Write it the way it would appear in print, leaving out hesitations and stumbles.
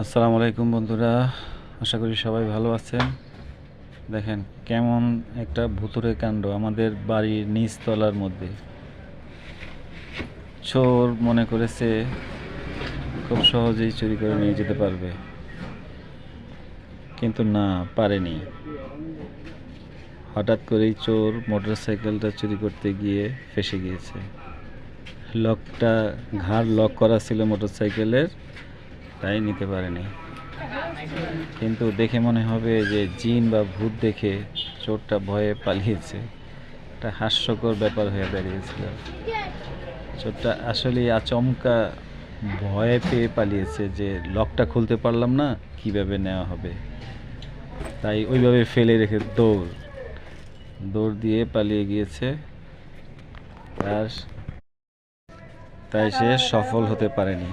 আসসালামু আলাইকুম বন্ধুরা, আশা করি সবাই ভালো আছেন। দেখেন কেমন একটা ভুতুড়ে কাণ্ড আমাদের বাড়ির নিচতলার মধ্যে। চোর মনে করেছে খুব সহজেই চুরি করে নিয়ে যেতে পারবে, কিন্তু না, পারেনি। হঠাৎ করেই চোর মোটরসাইকেলটা চুরি করতে গিয়ে ফেঁসে গিয়েছে। লকটা ঘাড় লক করা ছিল মোটরসাইকেলের, তাই নিতে পারেনি। কিন্তু দেখে মনে হবে যে জিন বা ভূত দেখে চোরটা ভয়ে পালিয়েছে। একটা হাস্যকর ব্যাপার হয়ে দাঁড়িয়েছিল। চোরটা আসলে আচমকা ভয়ে পেয়ে পালিয়েছে যে লকটা খুলতে পারলাম না, কিভাবে নেওয়া হবে, তাই ওইভাবে ফেলে রেখে দৌড় দিয়ে পালিয়ে গিয়েছে। আর তাই সে সফল হতে পারেনি।